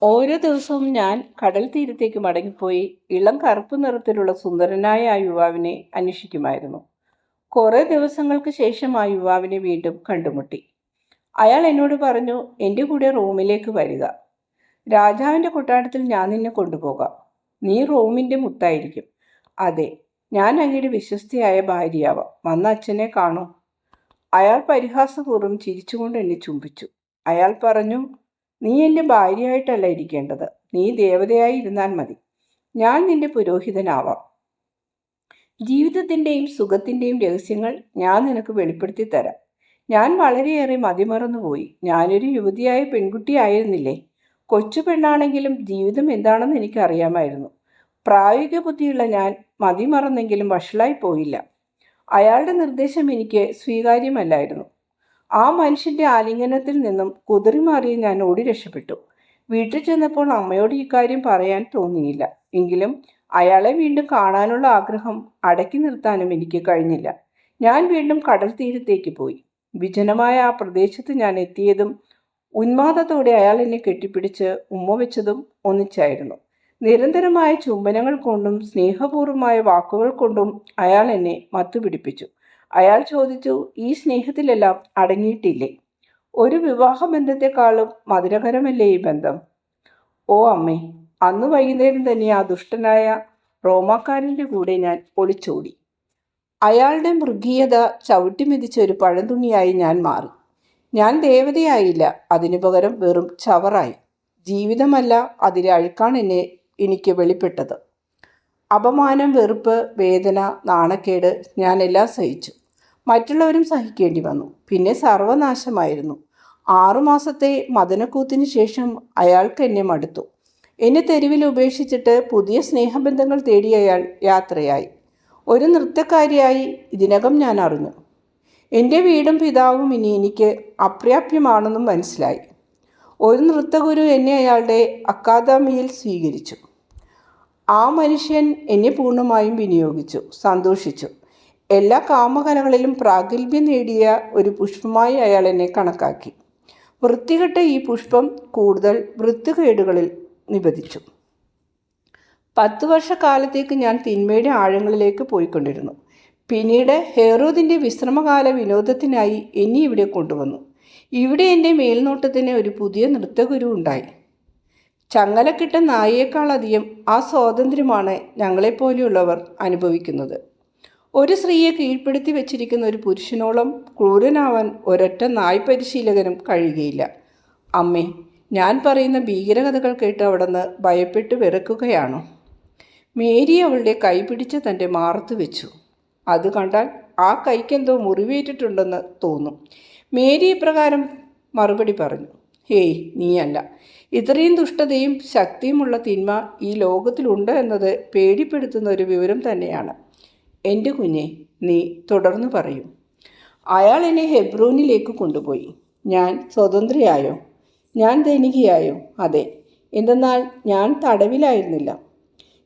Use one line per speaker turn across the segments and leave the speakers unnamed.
ഓരോ ദിവസവും ഞാൻ കടൽ തീരത്തേക്ക് മടങ്ങിപ്പോയി ഇളം കറുപ്പ് നിറത്തിലുള്ള സുന്ദരനായ ആ യുവാവിനെ അന്വേഷിക്കുമായിരുന്നു. കുറേ ദിവസങ്ങൾക്ക് ശേഷം ആ യുവാവിനെ വീണ്ടും കണ്ടുമുട്ടി. അയാൾ എന്നോട് പറഞ്ഞു, എൻ്റെ കൂടെ റൂമിലേക്ക് വരിക. രാജാവിൻ്റെ കൊട്ടാരത്തിൽ ഞാൻ നിന്നെ കൊണ്ടുപോകാം. നീ റോമിൻ്റെ മുത്തായിരിക്കും. അതെ, ഞാൻ അങ്ങയുടെ വിശ്വസ്തയായ ഭാര്യയാവാം. വന്ന അച്ഛനെ കാണൂ. അയാൾ പരിഹാസപൂർവ്വം ചിരിച്ചുകൊണ്ട് എന്നെ ചുംബിച്ചു. അയാൾ പറഞ്ഞു, നീ എൻ്റെ ഭാര്യയായിട്ടല്ല ഇരിക്കേണ്ടത്. നീ ദേവതയായി ഇരുന്നാൽ മതി. ഞാൻ നിന്റെ പുരോഹിതനാവാം. ജീവിതത്തിൻ്റെയും സുഖത്തിൻ്റെയും രഹസ്യങ്ങൾ ഞാൻ നിനക്ക് വെളിപ്പെടുത്തി തരാം. ഞാൻ വളരെയേറെ മതിമറന്നുപോയി. ഞാനൊരു യുവതിയായ പെൺകുട്ടിയായിരുന്നില്ലേ? കൊച്ചു പെണ്ണാണെങ്കിലും ജീവിതം എന്താണെന്ന് എനിക്കറിയാമായിരുന്നു. പ്രായോഗിക ബുദ്ധിയുള്ള ഞാൻ മതിമറന്നെങ്കിലും വഷളായി പോയില്ല. അയാളുടെ നിർദ്ദേശം എനിക്ക് സ്വീകാര്യമല്ലായിരുന്നു. ആ മനുഷ്യൻ്റെ ആലിംഗനത്തിൽ നിന്നും കുതറിമാറിയ ഞാൻ ഓടി രക്ഷപ്പെട്ടു. വീട്ടിൽ ചെന്നപ്പോൾ അമ്മയോട് ഇക്കാര്യം പറയാൻ തോന്നിയില്ല. എങ്കിലും അയാളെ വീണ്ടും കാണാനുള്ള ആഗ്രഹം അടക്കി നിർത്താനും എനിക്ക് കഴിഞ്ഞില്ല. ഞാൻ വീണ്ടും കടൽ തീരത്തേക്ക് പോയി. വിജനമായ ആ പ്രദേശത്ത് ഞാൻ എത്തിയതും ഉന്മാദത്തോടെ അയാൾ എന്നെ കെട്ടിപ്പിടിച്ച് ഉമ്മ വെച്ചതും ഒന്നിച്ചായിരുന്നു. നിരന്തരമായ ചുംബനങ്ങൾ കൊണ്ടും സ്നേഹപൂർവമായ വാക്കുകൾ കൊണ്ടും അയാൾ എന്നെ മത്തുപിടിപ്പിച്ചു. അയാൾ ചോദിച്ചു, ഈ സ്നേഹത്തിലെല്ലാം അടങ്ങിയിട്ടില്ലേ? ഒരു വിവാഹബന്ധത്തെക്കാളും മധുരകരമല്ലേ ഈ ബന്ധം? ഓ അമ്മേ, അന്ന് വൈകുന്നേരം തന്നെ ആ ദുഷ്ടനായ റോമാക്കാരൻ്റെ കൂടെ ഞാൻ ഒളിച്ചോടി. അയാളുടെ മൃഗീയത ചവിട്ടിമെതിച്ച ഒരു പഴന്തുണിയായി ഞാൻ മാറി. ഞാൻ ദേവതയായില്ല, അതിനു പകരം വെറും ചവറായി. ജീവിതമല്ല, അതിലെ അഴുക്കാണ് എനിക്ക് വെളിപ്പെട്ടത്. അപമാനം, വെറുപ്പ്, വേദന, നാണക്കേട് ഞാനെല്ലാം സഹിച്ചു. മറ്റുള്ളവരും സഹിക്കേണ്ടി വന്നു. പിന്നെ സർവനാശമായിരുന്നു. 6 മാസത്തെ മദനക്കൂത്തിന് ശേഷം അയാൾക്ക് എന്നെ മടുത്തു. എന്നെ തെരുവിൽ ഉപേക്ഷിച്ചിട്ട് പുതിയ സ്നേഹബന്ധങ്ങൾ തേടി അയാൾ യാത്രയായി. ഒരു നൃത്തക്കാരിയായി ഇതിനകം ഞാൻ അറിഞ്ഞു. എൻ്റെ വീടും പിതാവും ഇനി എനിക്ക് അപ്രാപ്യമാണെന്നും മനസ്സിലായി. ഒരു നൃത്തഗുരു എന്നെ അയാളുടെ അക്കാദമിയിൽ സ്വീകരിച്ചു. ആ മനുഷ്യൻ എന്നെ പൂർണ്ണമായും വിനിയോഗിച്ചു, സന്തോഷിച്ചു. എല്ലാ കാമകലകളിലും പ്രാഗൽഭ്യം നേടിയ ഒരു പുഷ്പമായി അയാൾ എന്നെ കണക്കാക്കി. വൃത്തികെട്ട ഈ പുഷ്പം കൂടുതൽ വൃത്തികേടുകളിൽ നിബന്ധിച്ചു. 10 വർഷക്കാലത്തേക്ക് ഞാൻ തിന്മയുടെ ആഴങ്ങളിലേക്ക് പോയിക്കൊണ്ടിരുന്നു. പിന്നീട് ഹെറോദിൻ്റെ വിശ്രമകാല വിനോദത്തിനായി എന്നെ ഇവിടെ കൊണ്ടുവന്നു. ഇവിടെ എൻ്റെ മേൽനോട്ടത്തിന് ഒരു പുതിയ നൃത്തഗുരു ഉണ്ടായി. ചങ്ങലക്കിട്ട നായേക്കാളധികം ആ സ്വാതന്ത്ര്യമാണ് ഞങ്ങളെപ്പോലെയുള്ളവർ അനുഭവിക്കുന്നത്. ഒരു സ്ത്രീയെ കീഴ്പ്പെടുത്തി വെച്ചിരിക്കുന്ന ഒരു പുരുഷനോളം ക്രൂരനാവാൻ ഒരൊറ്റ നായ് പരിശീലകനും കഴിയുകയില്ല. അമ്മേ, ഞാൻ പറയുന്ന ഭീകരകഥകൾ കേട്ട് അവിടുന്ന് ഭയപ്പെട്ട് വിറക്കുകയാണോ? മേരി അവളുടെ കൈ പിടിച്ച് തൻ്റെ മാറത്ത് വെച്ചു. അത് കണ്ടാൽ ആ കൈക്കെന്തോ മുറിവേറ്റിട്ടുണ്ടെന്ന് തോന്നും. മേരി ഇപ്രകാരം മറുപടി പറഞ്ഞു, ഹേയ്, നീയല്ല. ഇത്രയും ദുഷ്ടതയും ശക്തിയുമുള്ള തിന്മ ഈ ലോകത്തിലുണ്ട് എന്നത് പേടിപ്പെടുത്തുന്ന ഒരു വിവരം തന്നെയാണ്. എൻ്റെ കുഞ്ഞെ, നീ തുടർന്ന് പറയൂ. അയാൾ എന്നെ ഹെബ്രോനിലേക്ക് കൊണ്ടുപോയി. ഞാൻ സ്വതന്ത്രയായോ? ഞാൻ ധനികയായോ? അതെ. എന്തെന്നാൽ ഞാൻ തടവിലായിരുന്നില്ല.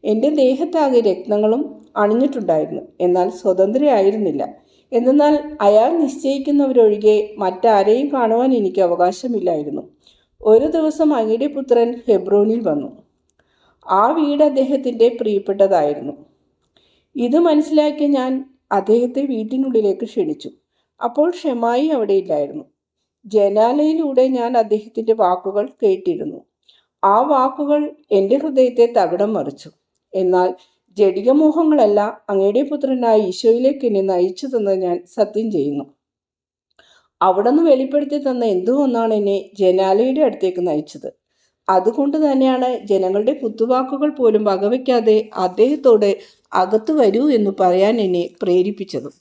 എൻ്റെ ദേഹത്താകെ രത്നങ്ങളും അണിഞ്ഞിട്ടുണ്ടായിരുന്നു. എന്നാൽ സ്വതന്ത്രയായിരുന്നില്ല. എന്തെന്നാൽ അയാൾ നിശ്ചയിക്കുന്നവരൊഴികെ മറ്റാരെയും കാണുവാൻ എനിക്ക് അവകാശമില്ലായിരുന്നു. ഒരു ദിവസം അങ്ങയുടെ പുത്രൻ ഹെബ്രോനിൽ വന്നു. ആ വീട് അദ്ദേഹത്തിൻ്റെ പ്രിയപ്പെട്ടതായിരുന്നു. ഇത് മനസ്സിലാക്കി ഞാൻ അദ്ദേഹത്തെ വീട്ടിനുള്ളിലേക്ക് ക്ഷണിച്ചു. അപ്പോൾ ഷെമായി അവിടെയില്ലായിരുന്നു. ജനാലയിലൂടെ ഞാൻ അദ്ദേഹത്തിൻ്റെ വാക്കുകൾ കേട്ടിരുന്നു. ആ വാക്കുകൾ എൻ്റെ ഹൃദയത്തെ തകിടം മറിച്ചു. എന്നാൽ ജഡികമോഹങ്ങളല്ല, അങ്ങയുടെ പുത്രനായ ഈശോയിലേക്ക് എന്നെ നയിച്ചതെന്ന് ഞാൻ സത്യം ചെയ്യുന്നു. അവിടുന്ന് വെളിപ്പെടുത്തി തന്ന എന്തോ ഒന്നാണ് എന്നെ ജനാലയുടെ അടുത്തേക്ക് നയിച്ചത്. അതുകൊണ്ട് തന്നെയാണ് ജനങ്ങളുടെ കുത്തുവാക്കുകൾ പോലും വകവയ്ക്കാതെ അദ്ദേഹത്തോട് അകത്ത് വരൂ എന്ന് പറയാൻ എന്നെ പ്രേരിപ്പിച്ചതും.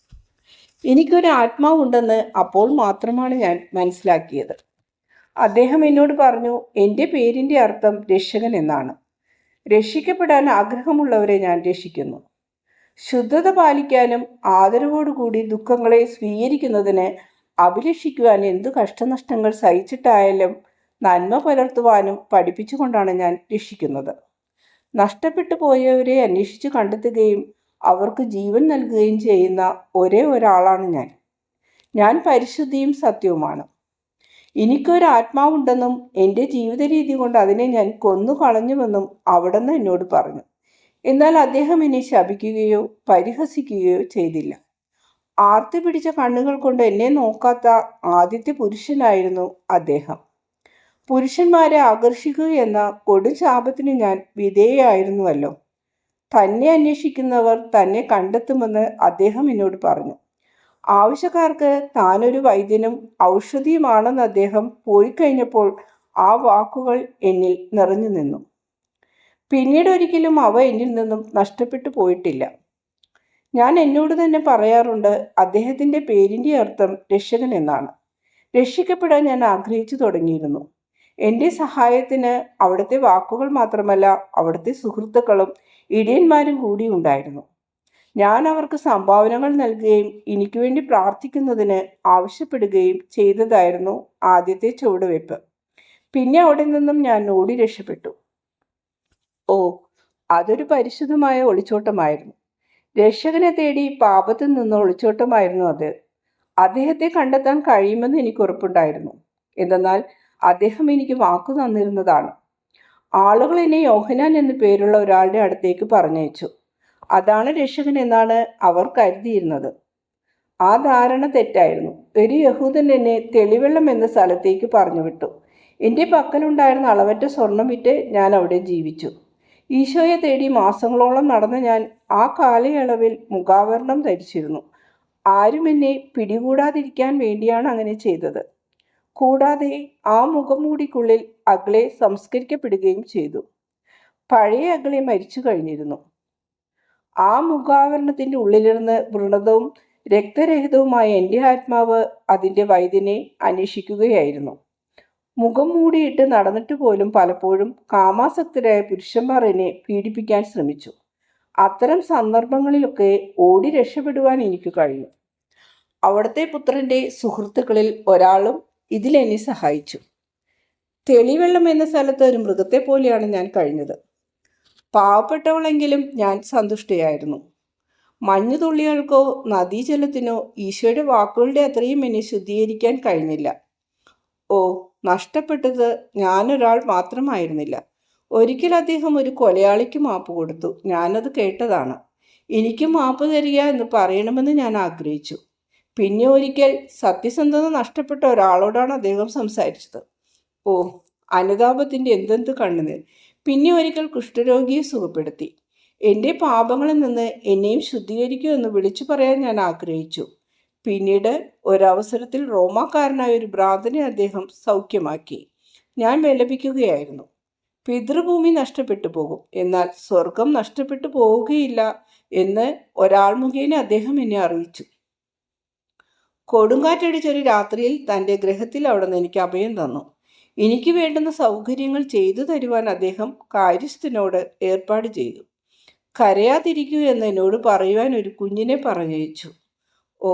എനിക്കൊരു ആത്മാവുണ്ടെന്ന് അപ്പോൾ മാത്രമാണ് ഞാൻ മനസ്സിലാക്കിയത്. അദ്ദേഹം എന്നോട് പറഞ്ഞു, എൻ്റെ പേരിൻ്റെ അർത്ഥം രക്ഷകൻ എന്നാണ്. രക്ഷിക്കപ്പെടാൻ ആഗ്രഹമുള്ളവരെ ഞാൻ രക്ഷിക്കുന്നു. ശുദ്ധത പാലിക്കാനും ആദരവോടുകൂടി ദുഃഖങ്ങളെ സ്വീകരിക്കുന്നതിന് അഭിലഷിക്കുവാൻ എന്തു കഷ്ടനഷ്ടങ്ങൾ സഹിച്ചിട്ടായാലും നന്മ പുലർത്തുവാനും പഠിപ്പിച്ചുകൊണ്ടാണ് ഞാൻ രക്ഷിക്കുന്നത്. നഷ്ടപ്പെട്ടു പോയവരെ അന്വേഷിച്ച് കണ്ടെത്തുകയും അവർക്ക് ജീവൻ നൽകുകയും ചെയ്യുന്ന ഒരേ ഒരാളാണ് ഞാൻ. ഞാൻ പരിശുദ്ധിയും സത്യവുമാണ്. എനിക്കൊരു ആത്മാവുണ്ടെന്നും എൻ്റെ ജീവിത രീതി കൊണ്ട് അതിനെ ഞാൻ കൊന്നു കളഞ്ഞുവെന്നും അവിടുന്ന് എന്നോട് പറഞ്ഞു. എന്നാൽ അദ്ദേഹം എന്നെ ശപിക്കുകയോ പരിഹസിക്കുകയോ ചെയ്തില്ല. ആർത്തി പിടിച്ച കണ്ണുകൾ കൊണ്ട് എന്നെ നോക്കാത്ത ആദ്യത്തെ പുരുഷനായിരുന്നു അദ്ദേഹം. പുരുഷന്മാരെ ആകർഷിക്കുക എന്ന കൊടും ശാപത്തിന് ഞാൻ വിധേയായിരുന്നുവല്ലോ. തന്നെ അന്വേഷിക്കുന്നവർ തന്നെ കണ്ടെത്തുമെന്ന് അദ്ദേഹം എന്നോട് പറഞ്ഞു. ആവശ്യക്കാർക്ക് താനൊരു വൈദ്യനും ഔഷധിയുമാണെന്ന് അദ്ദേഹം പോയി കഴിഞ്ഞപ്പോൾ ആ വാക്കുകൾ എന്നിൽ നിറഞ്ഞു നിന്നു. പിന്നീട് ഒരിക്കലും അവ എന്നിൽ നിന്നും നഷ്ടപ്പെട്ടു പോയിട്ടില്ല. ഞാൻ എന്നോട് തന്നെ പറയാറുണ്ട്, അദ്ദേഹത്തിൻ്റെ പേരിൻ്റെ അർത്ഥം രക്ഷകൻ എന്നാണ്. രക്ഷിക്കപ്പെടാൻ ഞാൻ ആഗ്രഹിച്ചു തുടങ്ങിയിരുന്നു. എൻ്റെ സഹായത്തിന് അവിടുത്തെ വാക്കുകൾ മാത്രമല്ല, അവിടുത്തെ സുഹൃത്തുക്കളും ഇടയന്മാരും കൂടി ഉണ്ടായിരുന്നു. ഞാൻ അവർക്ക് സംഭാവനകൾ നൽകുകയും എനിക്ക് വേണ്ടി പ്രാർത്ഥിക്കുന്നതിന് ആവശ്യപ്പെടുകയും ചെയ്തതായിരുന്നു ആദ്യത്തെ ചുവടുവയ്പ്. പിന്നെ അവിടെ നിന്നും ഞാൻ ഓടി രക്ഷപ്പെട്ടു. ഓ, അതൊരു പരിശുദ്ധമായ ഒളിച്ചോട്ടമായിരുന്നു. രക്ഷകനെ തേടി പാപത്തിൽ നിന്ന് ഒളിച്ചോട്ടമായിരുന്നു അത്. അദ്ദേഹത്തെ കണ്ടെത്താൻ കഴിയുമെന്ന് എനിക്ക് ഉറപ്പുണ്ടായിരുന്നു. എന്തെന്നാൽ അദ്ദേഹം എനിക്ക് വാക്കു തന്നിരുന്നതാണ്. ആളുകൾ എന്നെ യോഹന്നാൻ എന്നു പേരുള്ള ഒരാളുടെ അടുത്തേക്ക് പറഞ്ഞയച്ചു. അതാണ് രക്ഷകൻ എന്നാണ് അവർ കരുതിയിരുന്നത്. ആ ധാരണ തെറ്റായിരുന്നു. ഒരു യഹൂദൻ എന്നെ തെളിവെള്ളം എന്ന സ്ഥലത്തേക്ക് പറഞ്ഞു വിട്ടു. എൻ്റെ പക്കലുണ്ടായിരുന്ന അളവറ്റ സ്വർണം വിറ്റ് ഞാൻ അവിടെ ജീവിച്ചു. ഈശോയെ തേടി മാസങ്ങളോളം നടന്ന ഞാൻ ആ കാലയളവിൽ മുഖാവരണം ധരിച്ചിരുന്നു. ആരും എന്നെ പിടികൂടാതിരിക്കാൻ വേണ്ടിയാണ് അങ്ങനെ ചെയ്തത്. കൂടാതെ ആ മുഖംമൂടിക്കുള്ളിൽ അഗ്ലെ സംസ്കരിക്കപ്പെടുകയും ചെയ്തു. പഴയ അഗ്ലെ മരിച്ചു കഴിഞ്ഞിരുന്നു. ആ മുഖാവരണത്തിൻ്റെ ഉള്ളിലിരുന്ന് വ്രണതവും രക്തരഹിതവുമായ എൻ്റെ ആത്മാവ് അതിൻ്റെ വൈദ്യനെ അന്വേഷിക്കുകയായിരുന്നു. മുഖം മൂടിയിട്ട് നടന്നിട്ട് പോലും പലപ്പോഴും കാമാസക്തരായ പുരുഷന്മാർ എന്നെ പീഡിപ്പിക്കാൻ ശ്രമിച്ചു. അത്തരം സന്ദർഭങ്ങളിലൊക്കെ ഓടി രക്ഷപ്പെടുവാൻ എനിക്ക് കഴിഞ്ഞു. അവിടുത്തെ പുത്രൻ്റെ സുഹൃത്തുക്കളിൽ ഒരാളും ഇതിലെന്നെ സഹായിച്ചു. തെളിവെള്ളം എന്ന സ്ഥലത്ത് ഒരു മൃഗത്തെ പോലെയാണ് ഞാൻ കഴിഞ്ഞത്. പാവപ്പെട്ടവളെങ്കിലും ഞാൻ സന്തുഷ്ടയായിരുന്നു. മഞ്ഞുതുള്ളികൾക്കോ നദീജലത്തിനോ ഈശോയുടെ വാക്കുകളുടെ അത്രയും എന്നെ ശുദ്ധീകരിക്കാൻ കഴിഞ്ഞില്ല. ഓ, നഷ്ടപ്പെട്ടത് ഞാനൊരാൾ മാത്രമായിരുന്നില്ല. ഒരിക്കൽ അദ്ദേഹം ഒരു കൊലയാളിക്ക് മാപ്പ് കൊടുത്തു. ഞാനത് കേട്ടതാണ്. എനിക്ക് മാപ്പ് തരിക എന്ന് പറയണമെന്ന് ഞാൻ ആഗ്രഹിച്ചു. പിന്നെ ഒരിക്കൽ സത്യസന്ധത നഷ്ടപ്പെട്ട ഒരാളോടാണ് അദ്ദേഹം സംസാരിച്ചത്. ഓ, അനുതാപത്തിൻ്റെ എന്തെന്ത് കണ്ണുനീർ! പിന്നെ ഒരിക്കൽ കുഷ്ഠരോഗിയെ സുഖപ്പെടുത്തി. എൻ്റെ പാപങ്ങളിൽ നിന്ന് എന്നെയും ശുദ്ധീകരിക്കൂ എന്ന് വിളിച്ചു പറയാൻ ഞാൻ ആഗ്രഹിച്ചു. പിന്നീട് ഒരവസരത്തിൽ റോമാക്കാരനായ ഒരു ഭ്രാന്തനെ അദ്ദേഹം സൗഖ്യമാക്കി. ഞാൻ വിലപിക്കുകയായിരുന്നു. പിതൃഭൂമി നഷ്ടപ്പെട്ടു പോകും, എന്നാൽ സ്വർഗം നഷ്ടപ്പെട്ടു പോവുകയില്ല എന്ന് ഒരാൾ മുഖേന അദ്ദേഹം എന്നെ അറിയിച്ചു. കൊടുങ്കാറ്റടിച്ചൊരു രാത്രിയിൽ തൻ്റെ ഗൃഹത്തിൽ അവിടുന്ന് എനിക്ക് അഭയം തന്നു. എനിക്ക് വേണ്ടുന്ന സൗകര്യങ്ങൾ ചെയ്തു തരുവാൻ അദ്ദേഹം കാര്യസ്ഥനോട് ഏർപ്പാട് ചെയ്തു. കരയാതിരിക്കൂ എന്ന് എന്നോട് പറയുവാൻ ഒരു കുഞ്ഞിനെ പറഞ്ഞയച്ചു. ഓ,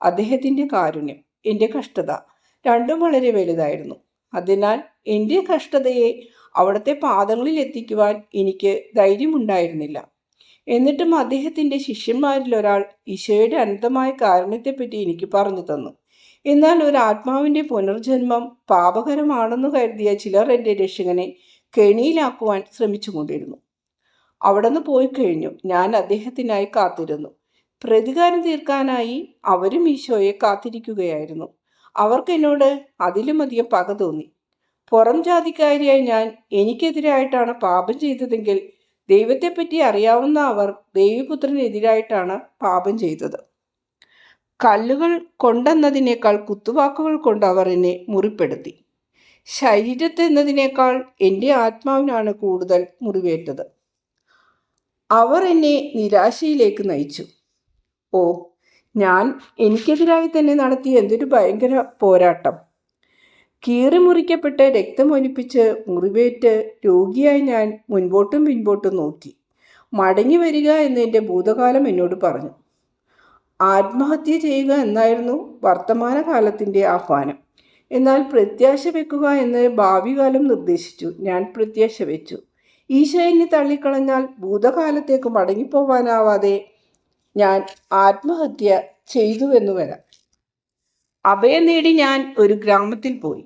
അദ്ദേഹത്തിൻ്റെ കാരുണ്യം! എൻ്റെ കഷ്ടത രണ്ടും വളരെ വലുതായിരുന്നു. അതിനാൽ എൻ്റെ കഷ്ടതയെ അവിടുത്തെ പാദങ്ങളിൽ എത്തിക്കുവാൻ എനിക്ക് ധൈര്യമുണ്ടായിരുന്നില്ല. എന്നിട്ടും അദ്ദേഹത്തിൻ്റെ ശിഷ്യന്മാരിൽ ഒരാൾ ഈശോയുടെ അനന്തമായ കാരുണ്യത്തെപ്പറ്റി എനിക്ക് പറഞ്ഞു തന്നു. എന്നാൽ ഒരു ആത്മാവിൻ്റെ പുനർജന്മം പാപകരമാണെന്ന് കരുതിയ ചിലർ എൻ്റെ രക്ഷകനെ കെണിയിലാക്കുവാൻ ശ്രമിച്ചുകൊണ്ടിരുന്നു. അവിടുന്ന് പോയി കഴിഞ്ഞു. ഞാൻ അദ്ദേഹത്തിനായി കാത്തിരുന്നു. പ്രതികാരം തീർക്കാനായി അവരും ഈശോയെ കാത്തിരിക്കുകയായിരുന്നു. അവർക്ക് എന്നോട് അതിലുമധികം പക തോന്നി. പുറം ജാതിക്കാരിയായി ഞാൻ എനിക്കെതിരായിട്ടാണ് പാപം ചെയ്തതെങ്കിൽ ദൈവത്തെപ്പറ്റി അറിയാവുന്ന അവർ ദൈവപുത്രനെതിരായിട്ടാണ് പാപം ചെയ്തത്. കല്ലുകൾ കൊണ്ടെന്നതിനേക്കാൾ കുത്തുവാക്കുകൾ കൊണ്ട് അവർ എന്നെ മുറിപ്പെടുത്തി. ശരീരത്തെന്നതിനേക്കാൾ എൻ്റെ ആത്മാവിനാണ് കൂടുതൽ മുറിവേറ്റത്. അവർ എന്നെ നിരാശയിലേക്ക് നയിച്ചു. ഓ, ഞാൻ എനിക്കെതിരായി തന്നെ നടത്തിയ എന്തൊരു ഭയങ്കര പോരാട്ടം! കീറിമുറിക്കപ്പെട്ട് രക്തമൊലിപ്പിച്ച് മുറിവേറ്റ് രോഗിയായി ഞാൻ മുൻപോട്ടും പിൻപോട്ടും നോക്കി. മടങ്ങി വരിക എന്ന് എൻ്റെ ഭൂതകാലം എന്നോട് പറഞ്ഞു. ആത്മഹത്യ ചെയ്യുക എന്നായിരുന്നു വർത്തമാനകാലത്തിൻ്റെ ആഹ്വാനം. എന്നാൽ പ്രത്യാശ വെക്കുക എന്ന് ഭാവികാലം നിർദ്ദേശിച്ചു. ഞാൻ പ്രത്യാശ വെച്ചു. ഈശോ എന്നെ തള്ളിക്കളഞ്ഞാൽ ഭൂതകാലത്തേക്ക് മടങ്ങിപ്പോവാനാവാതെ ഞാൻ ആത്മഹത്യ ചെയ്തുവെന്നു വരാം. അഭയം നേടി ഞാൻ ഒരു ഗ്രാമത്തിൽ പോയി.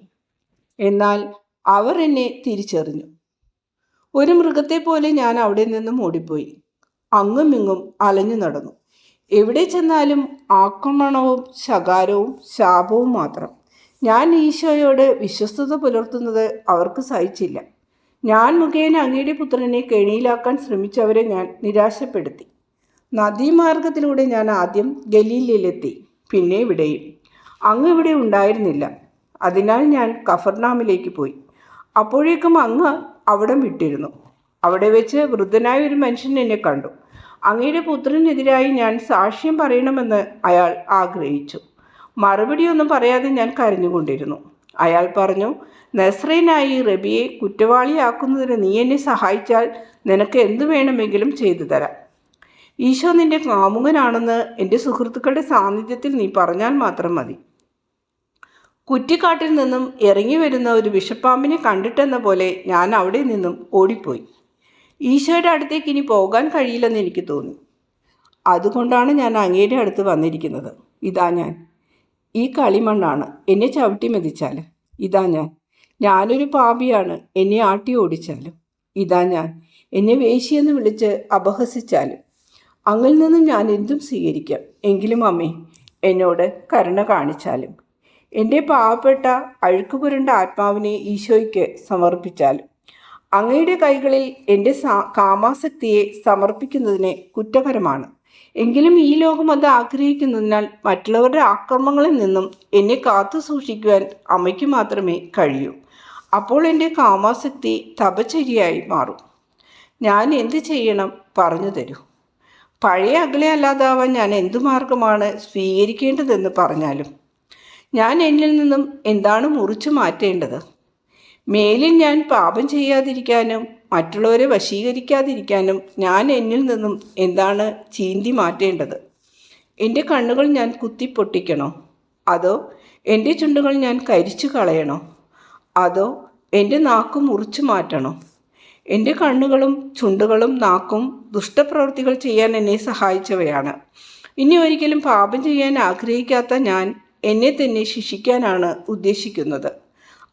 എന്നാൽ അവർ എന്നെ തിരിച്ചറിഞ്ഞു. ഒരു മൃഗത്തെ പോലെ ഞാൻ അവിടെ നിന്നും ഓടിപ്പോയി. അങ്ങും ഇങ്ങും അലഞ്ഞു നടന്നു. എവിടെ ചെന്നാലും ആക്രമണവും ശകാരവും ശാപവും മാത്രം. ഞാൻ ഈശോയോട് വിശ്വസ്തത പുലർത്തുന്നത് അവർക്ക് സഹിച്ചില്ല. ഞാൻ മുഖേന അങ്ങയുടെ പുത്രനെ കെണിയിലാക്കാൻ ശ്രമിച്ചവരെ ഞാൻ നിരാശപ്പെടുത്തി. നദീമാർഗത്തിലൂടെ ഞാൻ ആദ്യം ഗലീലയിലെത്തി, പിന്നെ ഇവിടെയും. അങ്ങ് ഇവിടെ ഉണ്ടായിരുന്നില്ല. അതിനാൽ ഞാൻ കഫർനാമിലേക്ക് പോയി. അപ്പോഴേക്കും അങ്ങ് അവിടം വിട്ടിരുന്നു. അവിടെ വെച്ച് വൃദ്ധനായ ഒരു മനുഷ്യൻ എന്നെ കണ്ടു. അങ്ങയുടെ പുത്രനെതിരായി ഞാൻ സാക്ഷ്യം പറയണമെന്ന് അയാൾ ആഗ്രഹിച്ചു. മറുപടിയൊന്നും പറയാതെ ഞാൻ കരഞ്ഞുകൊണ്ടിരുന്നു. അയാൾ പറഞ്ഞു, നസ്രയനായി റബിയെ കുറ്റവാളിയാക്കുന്നതിന് നീ എന്നെ സഹായിച്ചാൽ നിനക്ക് എന്തു വേണമെങ്കിലും ചെയ്തു തരാം. ഈശോ നിന്റെ കാമുകനാണെന്ന് എൻ്റെ സുഹൃത്തുക്കളുടെ സാന്നിധ്യത്തിൽ നീ പറഞ്ഞാൽ മാത്രം മതി. കുറ്റിക്കാട്ടിൽ നിന്നും ഇറങ്ങി വരുന്ന ഒരു വിഷപ്പാമ്പിനെ കണ്ടിട്ടെന്ന പോലെ ഞാൻ അവിടെ നിന്നും ഓടിപ്പോയി. ഈശോയുടെ അടുത്തേക്ക് ഇനി പോകാൻ കഴിയില്ലെന്ന് എനിക്ക് തോന്നി. അതുകൊണ്ടാണ് ഞാൻ അങ്ങയുടെ അടുത്ത് വന്നിരിക്കുന്നത്. ഇതാ ഞാൻ. ഈ കളിമണ്ണാണ്. എന്നെ ചവിട്ടി മെതിച്ചാൽ ഇതാ ഞാൻ. ഞാനൊരു പാപിയാണ്. എന്നെ ആട്ടി ഓടിച്ചാലും ഇതാ ഞാൻ. എന്നെ വേശ്യയെന്ന് വിളിച്ച് അപഹസിച്ചാലും അങ്ങിൽ നിന്നും ഞാൻ എന്തും സ്വീകരിക്കാം. എങ്കിലും അമ്മേ, എന്നോട് കരുണ കാണിച്ചാലും എൻ്റെ പാവപ്പെട്ട അഴുക്കുപുരണ്ട ആത്മാവിനെ ഈശോയ്ക്ക് സമർപ്പിച്ചാലും അങ്ങയുടെ കൈകളിൽ എൻ്റെ കാമാസക്തിയെ സമർപ്പിക്കുന്നതിന് കുറ്റകരമാണ്. എങ്കിലും ഈ ലോകം അത് ആഗ്രഹിക്കുന്നതിനാൽ മറ്റുള്ളവരുടെ ആക്രമണങ്ങളിൽ നിന്നും എന്നെ കാത്തു സൂക്ഷിക്കുവാൻ അമ്മയ്ക്ക് മാത്രമേ കഴിയൂ. അപ്പോൾ എൻ്റെ കാമാസക്തി തപചര്യയായി മാറും. ഞാൻ എന്ത് ചെയ്യണം? പറഞ്ഞു തരൂ. പഴയ അകലെ അല്ലാതാവാൻ ഞാൻ എന്തു മാർഗമാണ് സ്വീകരിക്കേണ്ടതെന്ന് പറഞ്ഞാലും ഞാൻ എന്നിൽ നിന്നും എന്താണ് മുറിച്ചു മാറ്റേണ്ടത്? മേലിൽ ഞാൻ പാപം ചെയ്യാതിരിക്കാനും മറ്റുള്ളവരെ വശീകരിക്കാതിരിക്കാനും ഞാൻ എന്നിൽ നിന്നും എന്താണ് ചീന്തി മാറ്റേണ്ടത്? എൻ്റെ കണ്ണുകൾ ഞാൻ കുത്തിപ്പൊട്ടിക്കണോ? അതോ എൻ്റെ ചുണ്ടുകൾ ഞാൻ കരിച്ചു കളയണോ? അതോ എൻ്റെ നാക്ക് മുറിച്ചു മാറ്റണോ? എൻ്റെ കണ്ണുകളും ചുണ്ടുകളും നാക്കും ദുഷ്ടപ്രവൃത്തികൾ ചെയ്യാൻ എന്നെ സഹായിച്ചവയാണ്. ഇനി ഒരിക്കലും പാപം ചെയ്യാൻ ആഗ്രഹിക്കാത്ത ഞാൻ എന്നെ തന്നെ ശിക്ഷിക്കാനാണ് ഉദ്ദേശിക്കുന്നത്.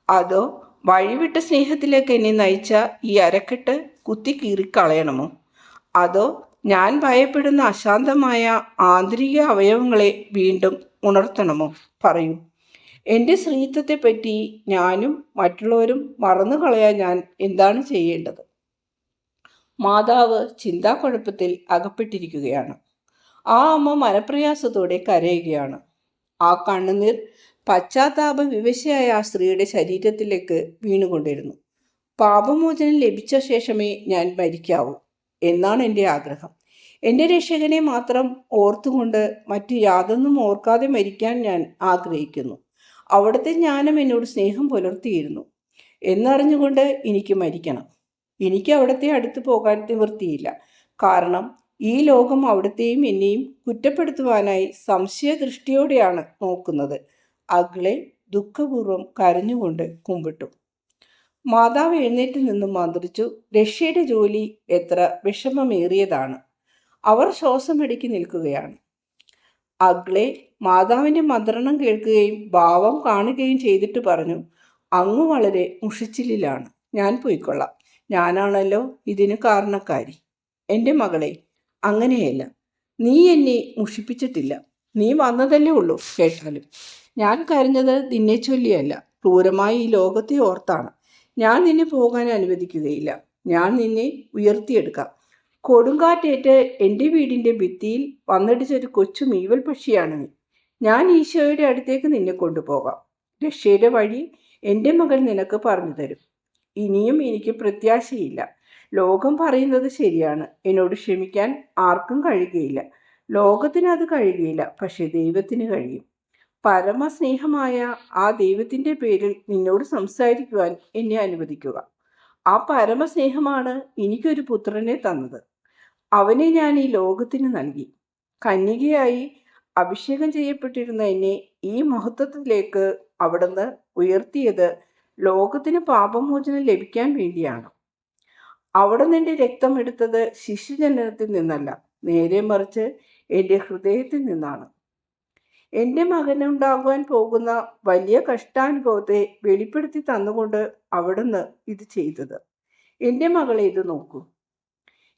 അതോ വഴിവിട്ട സ്നേഹത്തിലേക്ക് എന്നെ നയിച്ച ഈ അരക്കെട്ട് കുത്തി കീറിക്കളയണമോ? അതോ ഞാൻ ഭയപ്പെടുന്ന അശാന്തമായ ആന്തരിക അവയവങ്ങളെ വീണ്ടും ഉണർത്തണമോ? പറയൂ. എൻ്റെ സ്ത്രീത്വത്തെപ്പറ്റി ഞാനും മറ്റുള്ളവരും മറന്നു കളയാൻ ഞാൻ എന്താണ് ചെയ്യേണ്ടത്? മാതാവ് ചിന്താക്കുഴപ്പത്തിൽ അകപ്പെട്ടിരിക്കുകയാണ്. ആ അമ്മ മനപ്രയാസത്തോടെ കരയുകയാണ്. ആ കണ്ണുനീർ പശ്ചാത്താപ വിവശയായ ആ സ്ത്രീയുടെ ശരീരത്തിലേക്ക് വീണുകൊണ്ടിരുന്നു. പാപമോചനം ലഭിച്ച ശേഷമേ ഞാൻ മരിക്കാവൂ എന്നാണ് എൻ്റെ ആഗ്രഹം. എൻ്റെ രക്ഷകനെ മാത്രം ഓർത്തുകൊണ്ട് മറ്റു യാതൊന്നും ഓർക്കാതെ മരിക്കാൻ ഞാൻ ആഗ്രഹിക്കുന്നു. അവിടുത്തെ ജ്ഞാനം എന്നോട് സ്നേഹം പുലർത്തിയിരുന്നു എന്നറിഞ്ഞുകൊണ്ട് എനിക്ക് മരിക്കണം. എനിക്ക് അവിടുത്തെ അടുത്ത് പോകാൻ നിവൃത്തിയില്ല. കാരണം ഈ ലോകം അവിടുത്തെയും എന്നെയും കുറ്റപ്പെടുത്തുവാനായി സംശയദൃഷ്ടിയോടെയാണ് നോക്കുന്നത്. അഗ്ലെ ദുഃഖപൂർവ്വം കരഞ്ഞുകൊണ്ട് കുമ്പിട്ടു. മാതാവ് എഴുന്നേറ്റ് നിന്നും മന്ത്രിച്ചു. രക്ഷയുടെ ജോലി എത്ര വിഷമമേറിയതാണ്. അവർ ശ്വാസമെടുക്കി നിൽക്കുകയാണ്. അഗ്ലെ മാതാവിൻ്റെ മന്ത്രണം കേൾക്കുകയും ഭാവം കാണുകയും ചെയ്തിട്ട് പറഞ്ഞു, അങ്ങ് വളരെ മുഷിച്ചിലാണ്. ഞാൻ പോയിക്കൊള്ളാം. ഞാനാണല്ലോ ഇതിന് കാരണക്കാരി. എൻ്റെ മകളെ, അങ്ങനെയല്ല. നീ എന്നെ മുഷിപ്പിച്ചിട്ടില്ല. നീ വന്നതല്ലേ ഉള്ളൂ. കേട്ടാലും ഞാൻ കരഞ്ഞത് നിന്നെ ചൊല്ലിയല്ല, ക്രൂരമായി ഈ ലോകത്തെ ഓർത്താണ്. ഞാൻ നിന്നെ പോകാൻ അനുവദിക്കുകയില്ല. ഞാൻ നിന്നെ ഉയർത്തിയെടുക്കാം. കൊടുങ്കാറ്റേറ്റ് എൻ്റെ വീടിൻ്റെ ഭിത്തിയിൽ വന്നിടിച്ചൊരു കൊച്ചു മീവൽ പക്ഷിയാണ് നീ. ഞാൻ ഈശോയുടെ അടുത്തേക്ക് നിന്നെ കൊണ്ടുപോകാം. രക്ഷയുടെ വഴി എൻ്റെ മകൾ നിനക്ക് പറഞ്ഞു തരും. ഇനിയും എനിക്ക് പ്രത്യാശയില്ല. ലോകം പറയുന്നത് ശരിയാണ്. എന്നോട് ക്ഷമിക്കാൻ ആർക്കും കഴിയുകയില്ല. ലോകത്തിന് അത് കഴിയുകയില്ല. പക്ഷെ ദൈവത്തിന് കഴിയും. പരമസ്നേഹമായ ആ ദൈവത്തിൻ്റെ പേരിൽ നിന്നോട് സംസാരിക്കുവാൻ എന്നെ അനുവദിക്കുക. ആ പരമസ്നേഹമാണ് എനിക്കൊരു പുത്രനെ തന്നത്. അവനെ ഞാൻ ഈ ലോകത്തിന് നൽകി. കന്യകയായി അഭിഷേകം ചെയ്യപ്പെട്ടിരുന്ന എന്നെ ഈ മഹത്വത്തിലേക്ക് അവിടുന്ന് ഉയർത്തിയത് ലോകത്തിന് പാപമോചനം ലഭിക്കാൻ വേണ്ടിയാണ്. അവിടുന്ന് എൻ്റെ രക്തം എടുത്തത് ശിശുജനനത്തിൽ നിന്നല്ല, നേരെ മറിച്ച് എൻ്റെ ഹൃദയത്തിൽ നിന്നാണ്. എൻ്റെ മകനുണ്ടാകുവാൻ പോകുന്ന വലിയ കഷ്ടാനുഭവത്തെ വെളിപ്പെടുത്തി തന്നുകൊണ്ട് അവിടുന്ന് ഇത് ചെയ്തത്. എൻ്റെ മകളെ, ഇത് നോക്കൂ.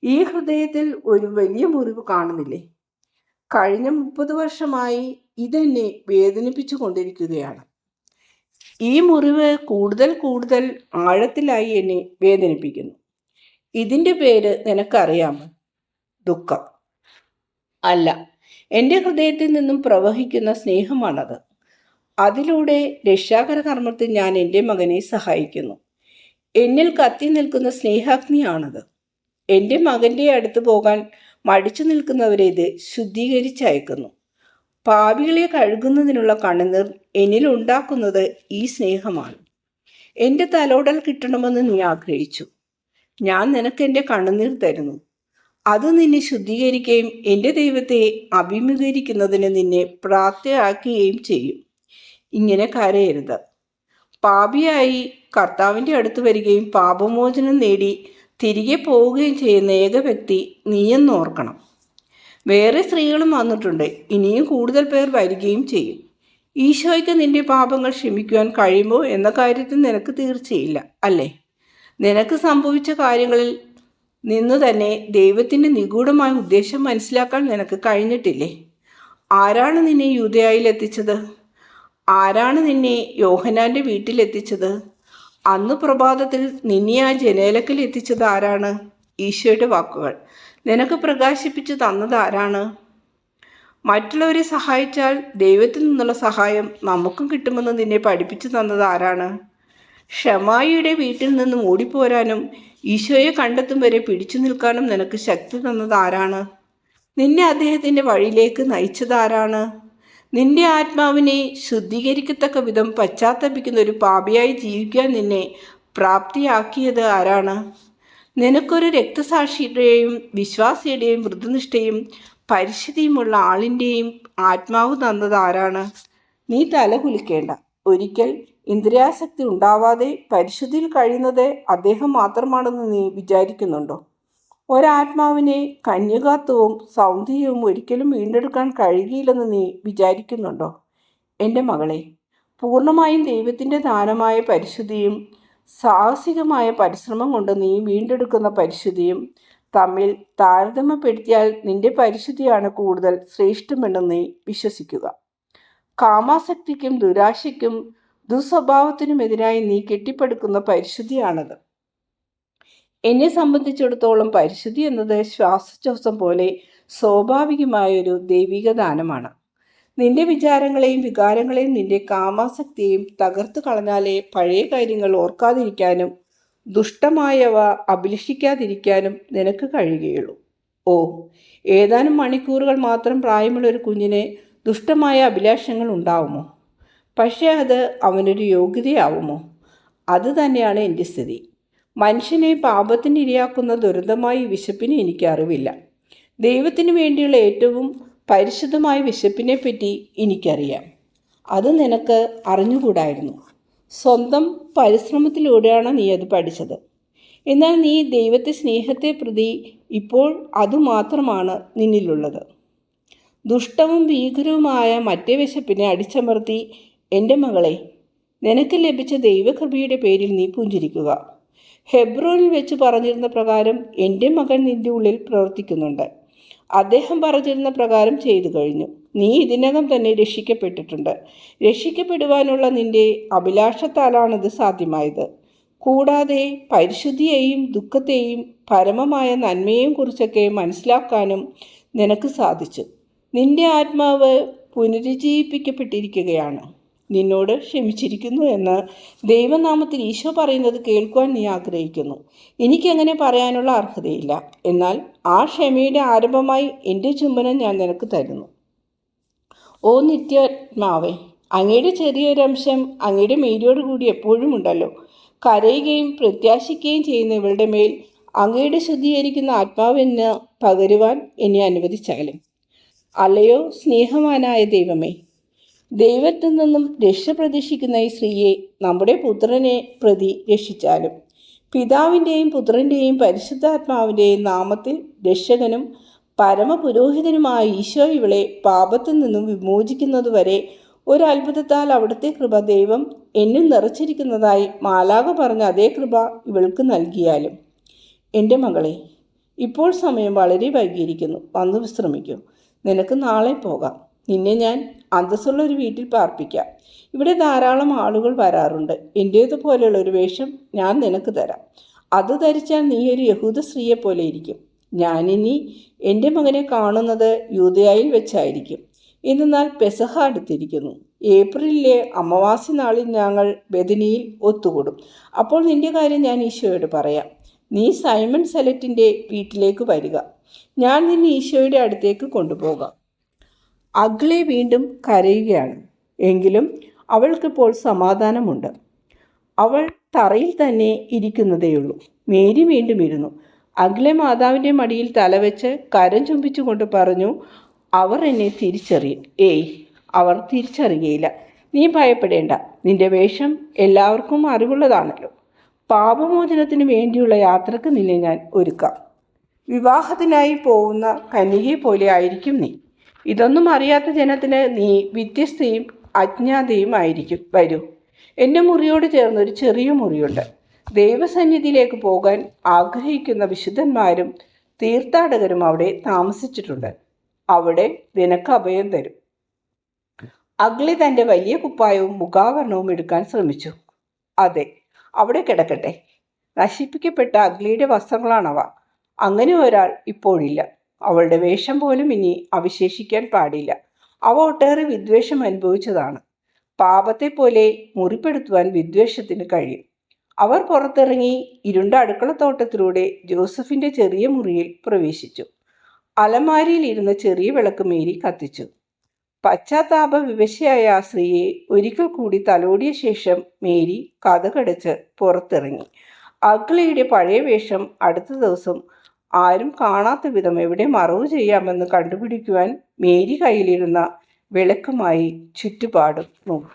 ഈ ഹൃദയത്തിൽ ഒരു വലിയ മുറിവ് കാണുന്നില്ലേ? കഴിഞ്ഞ 30 വർഷമായി ഇതെന്നെ വേദനിപ്പിച്ചു കൊണ്ടിരിക്കുകയാണ്. ഈ മുറിവ് കൂടുതൽ കൂടുതൽ ആഴത്തിലായി എന്നെ വേദനിപ്പിക്കുന്നു. ഇതിൻ്റെ പേര് നിനക്കറിയാമോ? ദുഃഖം അല്ല, എൻ്റെ ഹൃദയത്തിൽ നിന്നും പ്രവഹിക്കുന്ന സ്നേഹമാണത്. അതിലൂടെ രക്ഷാകര കർമ്മത്തിൽ ഞാൻ എൻ്റെ മകനെ സഹായിക്കുന്നു. എന്നിൽ കത്തി നിൽക്കുന്ന സ്നേഹാഗ്നിയാണത്. എൻ്റെ മകൻ്റെ അടുത്ത് പോകാൻ മടിച്ചു നിൽക്കുന്നവരെ ഇത് ശുദ്ധീകരിച്ചയക്കുന്നു. പാപികളെ കഴുകുന്നതിനുള്ള കണ്ണുനീർ എന്നിൽ ഉണ്ടാക്കുന്നത് ഈ സ്നേഹമാണ്. എൻ്റെ തലോടൽ കിട്ടണമെന്ന് നീ ആഗ്രഹിച്ചു. ഞാൻ നിനക്ക് എൻ്റെ കണ്ണുനീർ തരുന്നു. അത് നിന്നെ ശുദ്ധീകരിക്കുകയും എൻ്റെ ദൈവത്തെ അഭിമുഖീകരിക്കുന്നതിന് നിന്നെ പ്രാപ്തയാക്കുകയും ചെയ്യും. ഇങ്ങനെ കരയരുത്. പാപിയായി കർത്താവിൻ്റെ അടുത്ത് വരികയും പാപമോചനം നേടി തിരികെ പോവുകയും ചെയ്യുന്ന ഏക വ്യക്തി നീയെന്ന് ഓർക്കണം. വേറെ സ്ത്രീകളും വന്നിട്ടുണ്ട്. ഇനിയും കൂടുതൽ പേർ വരികയും ചെയ്യും. ഈശോയ്ക്ക് നിന്റെ പാപങ്ങൾ ക്ഷമിക്കുവാൻ കഴിയുമോ എന്ന കാര്യത്തിൽ നിനക്ക് തീർച്ചയില്ല, അല്ലേ? നിനക്ക് സംഭവിച്ച കാര്യങ്ങളിൽ നിന്നു തന്നെ ദൈവത്തിൻ്റെ നിഗൂഢമായ ഉദ്ദേശം മനസ്സിലാക്കാൻ നിനക്ക് കഴിഞ്ഞിട്ടില്ലേ? ആരാണ് നിന്നെ യൂദയായിൽ എത്തിച്ചത്? ആരാണ് നിന്നെ യോഹന്നാൻ്റെ വീട്ടിലെത്തിച്ചത്? അന്ന് പ്രഭാതത്തിൽ നിന്നെ ആ ജനേലക്കൽ എത്തിച്ചത് ആരാണ്? ഈശോയുടെ വാക്കുകൾ. നിനക്ക് പ്രകാശിപ്പിച്ചു തന്നത് ആരാണ്? മറ്റുള്ളവരെ സഹായിച്ചാൽ ദൈവത്തിൽ നിന്നുള്ള സഹായം നമുക്കും കിട്ടുമെന്ന് നിന്നെ പഠിപ്പിച്ചു തന്നത് ആരാണ്? ഷമായിയുടെ വീട്ടിൽ നിന്നും ഓടിപ്പോരാനും ഈശോയെ കണ്ടെത്തും വരെ പിടിച്ചു നിൽക്കാനും നിനക്ക് ശക്തി തന്നത് ആരാണ്? നിന്നെ അദ്ദേഹത്തിൻ്റെ വഴിയിലേക്ക് നയിച്ചത് ആരാണ്? നിന്റെ ആത്മാവിനെ ശുദ്ധീകരിക്കത്തക്ക വിധം പശ്ചാത്തപിക്കുന്ന ഒരു പാപിയായി ജീവിക്കാൻ നിന്നെ പ്രാപ്തിയാക്കിയത് ആരാണ്? നിനക്കൊരു രക്തസാക്ഷിയുടെയും വിശ്വാസിയുടെയും വൃദ്ധനിഷ്ഠയും പരിശുദ്ധിയുമുള്ള ആളിൻ്റെയും ആത്മാവ് തന്നത് ആരാണ്? നീ തല കുലിക്കേണ്ട. ഒരിക്കൽ ഇന്ദ്രിയാസക്തി ഉണ്ടാവാതെ പരിശുദ്ധിയിൽ കഴിയുന്നത് അദ്ദേഹം മാത്രമാണെന്ന് നീ വിചാരിക്കുന്നുണ്ടോ? ഒരാത്മാവിനെ കന്യകാത്വവും സൗന്ദര്യവും ഒരിക്കലും വീണ്ടെടുക്കാൻ കഴിയില്ലെന്ന് നീ വിചാരിക്കുന്നുണ്ടോ? എൻ്റെ മകളെ, പൂർണ്ണമായും ദൈവത്തിൻ്റെ ദാനമായ പരിശുദ്ധിയും സാഹസികമായ പരിശ്രമം കൊണ്ട് നീ വീണ്ടെടുക്കുന്ന പരിശുദ്ധിയും തമ്മിൽ താരതമ്യപ്പെടുത്തിയാൽ നിന്റെ പരിശുദ്ധിയാണ് കൂടുതൽ ശ്രേഷ്ഠമെന്ന് നീ വിശ്വസിക്കുക. കാമാസക്തിക്കും ദുരാശയ്ക്കും ദുസ്വഭാവത്തിനുമെതിരായി നീ കെട്ടിപ്പടുക്കുന്ന പരിശുദ്ധിയാണത്. എന്നെ സംബന്ധിച്ചിടത്തോളം പരിശുദ്ധി എന്നത് ശ്വാസോച്ഛ്വാസം പോലെ സ്വാഭാവികമായൊരു ദൈവിക ദാനമാണ്. നിന്റെ വിചാരങ്ങളെയും വികാരങ്ങളെയും നിന്റെ കാമാസക്തിയെയും തകർത്തു കളഞ്ഞാലേ പഴയ കാര്യങ്ങൾ ഓർക്കാതിരിക്കാനും ദുഷ്ടമായവ അഭിലഷിക്കാതിരിക്കാനും നിനക്ക് കഴിയുകയുള്ളൂ. ഓ, ഏതാനും മണിക്കൂറുകൾ മാത്രം പ്രായമുള്ള ഒരു കുഞ്ഞിന് ദുഷ്ടമായ അഭിലാഷങ്ങൾ ഉണ്ടാവുമോ? പക്ഷേ അത് അവനൊരു യോഗ്യതയാവുമോ? അത് തന്നെയാണ് എൻ്റെ സ്ഥിതി. മനുഷ്യനെ പാപത്തിന് ഇരയാക്കുന്ന ദുരന്തമായ വിശപ്പിന് എനിക്ക് അറിവില്ല. ദൈവത്തിന് വേണ്ടിയുള്ള ഏറ്റവും പരിശുദ്ധമായ വിശപ്പിനെപ്പറ്റി എനിക്കറിയാം. അത് നിനക്ക് അറിഞ്ഞുകൂടായിരുന്നു. സ്വന്തം പരിശ്രമത്തിലൂടെയാണ് നീ അത് പഠിച്ചത്. എന്നാൽ നീ ദൈവത്തെ സ്നേഹത്തെ പ്രതി ഇപ്പോൾ അതുമാത്രമാണ് നിന്നിലുള്ളത്. ദുഷ്ടവും ഭീകരവുമായ മറ്റേ വിശപ്പിനെ അടിച്ചമർത്തി എൻ്റെ മകളെ, നിനക്ക് ലഭിച്ച ദൈവകൃപയുടെ പേരിൽ നീ പുഞ്ചിരിക്കുക. ഹെബ്രോനിൽ വെച്ച് പറഞ്ഞിരുന്ന പ്രകാരം എൻ്റെ മകൻ നിൻ്റെ ഉള്ളിൽ പ്രവർത്തിക്കുന്നുണ്ട്. അദ്ദേഹം പറഞ്ഞിരുന്ന പ്രകാരം ചെയ്തു കഴിഞ്ഞു. നീ ഇതിനകം തന്നെ രക്ഷിക്കപ്പെട്ടിട്ടുണ്ട്. രക്ഷിക്കപ്പെടുവാനുള്ള നിന്റെ അഭിലാഷത്താലാണിത് സാധ്യമായത്. കൂടാതെ പരിശുദ്ധിയെയും ദുഃഖത്തെയും പരമമായ നന്മയെയും കുറിച്ചൊക്കെ മനസ്സിലാക്കാനും നിനക്ക് സാധിച്ചു. നിന്റെ ആത്മാവ് പുനരുജ്ജീവിപ്പിക്കപ്പെട്ടിരിക്കുകയാണ്. നിന്നോട് ക്ഷമിച്ചിരിക്കുന്നു എന്ന് ദൈവനാമത്തിൽ ഈശോ പറയുന്നത് കേൾക്കുവാൻ നീ ആഗ്രഹിക്കുന്നു. എനിക്കങ്ങനെ പറയാനുള്ള അർഹതയില്ല. എന്നാൽ ആ ക്ഷമയുടെ ആരംഭമായി എൻ്റെ ചുംബനം ഞാൻ നിനക്ക് തരുന്നു. ഓ നിത്യാത്മാവേ, അങ്ങയുടെ ചെറിയൊരംശം അങ്ങയുടെ മേലോടുകൂടി എപ്പോഴും ഉണ്ടല്ലോ. കരയുകയും പ്രത്യാശിക്കുകയും ചെയ്യുന്ന ഇവളുടെ മേൽ അങ്ങയുടെ ശുദ്ധീകരിക്കുന്ന ആത്മാവെന്ന് പകരുവാൻ എന്നെ അനുവദിച്ചാലും. അല്ലയോ സ്നേഹവാനായ ദൈവമേ, ദൈവത്തിൽ നിന്നും രക്ഷ പ്രതീക്ഷിക്കുന്ന ഈ സ്ത്രീയെ നമ്മുടെ പുത്രനെ പ്രതി രക്ഷിച്ചാലും. പിതാവിൻ്റെയും പുത്രൻ്റെയും പരിശുദ്ധാത്മാവിൻ്റെയും നാമത്തിൽ രക്ഷകനും പരമപുരോഹിതനുമായ ഈശോ ഇവളെ പാപത്തിൽ നിന്നും വിമോചിക്കുന്നതുവരെ ഒരു അത്ഭുതത്താൽ അവിടുത്തെ കൃപ ദൈവം എന്നിൽ നിറച്ചിരിക്കുന്നതായി മാലാഖ പറഞ്ഞ അതേ കൃപ ഇവൾക്ക് നൽകിയാലും. എൻ്റെ മകളെ, ഇപ്പോൾ സമയം വളരെ വൈകിയിരിക്കുന്നു. വന്നു വിശ്രമിക്കൂ. നിനക്ക് നാളെ പോകാം. നിന്നെ ഞാൻ അന്തസ്സുള്ള ഒരു വീട്ടിൽ പാർപ്പിക്കാം. ഇവിടെ ധാരാളം ആളുകൾ വരാറുണ്ട്. എൻ്റേതുപോലെയുള്ള ഒരു വേഷം ഞാൻ നിനക്ക് തരാം. അത് ധരിച്ചാൽ നീ ഒരു യഹൂദ സ്ത്രീയെ പോലെ ഇരിക്കും. ഞാനിനി എൻ്റെ മകനെ കാണുന്നത് യൂദയായിൽ വെച്ചായിരിക്കും. എന്നാൽ പെസഹ അടുത്തിരിക്കുന്നു. ഏപ്രിലിലെ അമാവാസി നാളിൽ ഞങ്ങൾ ബെഥനിയിൽ ഒത്തുകൂടും. അപ്പോൾ നിന്റെ കാര്യം ഞാൻ ഈശോയോട് പറയാം. നീ സൈമൺ സെലറ്റിൻ്റെ വീട്ടിലേക്ക് വരിക. ഞാൻ നിന്നെ ഈശോയുടെ അടുത്തേക്ക് കൊണ്ടുപോകാം. അഗ്ലേ വീണ്ടും കരയുകയാണ്. എങ്കിലും അവൾക്കിപ്പോൾ സമാധാനമുണ്ട്. അവൾ തറയിൽ തന്നെ ഇരിക്കുന്നതേയുള്ളൂ. മേരി വീണ്ടും ഇരുന്നു. അഗ്ലേ മാതാവിൻ്റെ മടിയിൽ തലവെച്ച് കരം ചുംബിച്ചുകൊണ്ട് പറഞ്ഞു, അവർ എന്നെ തിരിച്ചറിയും. അവർ തിരിച്ചറിയുകയില്ല. നീ ഭയപ്പെടേണ്ട. നിന്റെ വേഷം എല്ലാവർക്കും അറിവുള്ളതാണല്ലോ. പാപമോചനത്തിന് വേണ്ടിയുള്ള യാത്രക്ക് നിന്നെ ഞാൻ ഒരുക്കാം. വിവാഹത്തിനായി പോകുന്ന കന്യകയെ പോലെ ആയിരിക്കും നീ. ഇതൊന്നും അറിയാത്ത ജനത്തിന് നീ വ്യത്യസ്തയും അജ്ഞാതയും ആയിരിക്കും. വരൂ, എൻ്റെ മുറിയോട് ചേർന്നൊരു ചെറിയ മുറിയുണ്ട്. ദൈവസന്നിധിയിലേക്ക് പോകാൻ ആഗ്രഹിക്കുന്ന വിശുദ്ധന്മാരും തീർത്ഥാടകരും അവിടെ താമസിച്ചിട്ടുണ്ട്. അവിടെ നിനക്ക് അഭയം തരും. അഗ്ലി തൻ്റെ വലിയ കുപ്പായവും മുഖാവരണവും എടുക്കാൻ ശ്രമിച്ചു. അതെ, അവിടെ കിടക്കട്ടെ. നശിപ്പിക്കപ്പെട്ട അഗ്ലിയുടെ വസ്ത്രങ്ങളാണവ. അങ്ങനെ ഒരാൾ ഇപ്പോഴില്ല. അവളുടെ വേഷം പോലും ഇനി അവശേഷിക്കാൻ പാടില്ല. അവ ഒട്ടേറെ വിദ്വേഷം അനുഭവിച്ചതാണ്. പാപത്തെ പോലെ മുറിപ്പെടുത്തുവാൻ വിദ്വേഷത്തിന് കഴിയും. അവർ പുറത്തിറങ്ങി ഇരുണ്ട അടുക്കളത്തോട്ടത്തിലൂടെ ജോസഫിൻ്റെ ചെറിയ മുറിയിൽ പ്രവേശിച്ചു. അലമാരിയിൽ ഇരുന്ന ചെറിയ വിളക്ക് മേരി കത്തിച്ചു. പശ്ചാത്താപ വിവശയായ ആ സ്ത്രീയെ ഒരിക്കൽ കൂടി തലോടിയ ശേഷം മേരി കതകടച്ച് പുറത്തിറങ്ങി. അഗ്ലയുടെ പഴയ വേഷം അടുത്ത ദിവസം ആരും കാണാത്ത വിധം എവിടെ മറവ് ചെയ്യാമെന്ന് കണ്ടുപിടിക്കുവാൻ മേരി കയ്യിലിരുന്ന വിളക്കുമായി ചുറ്റുപാടും നോക്കി.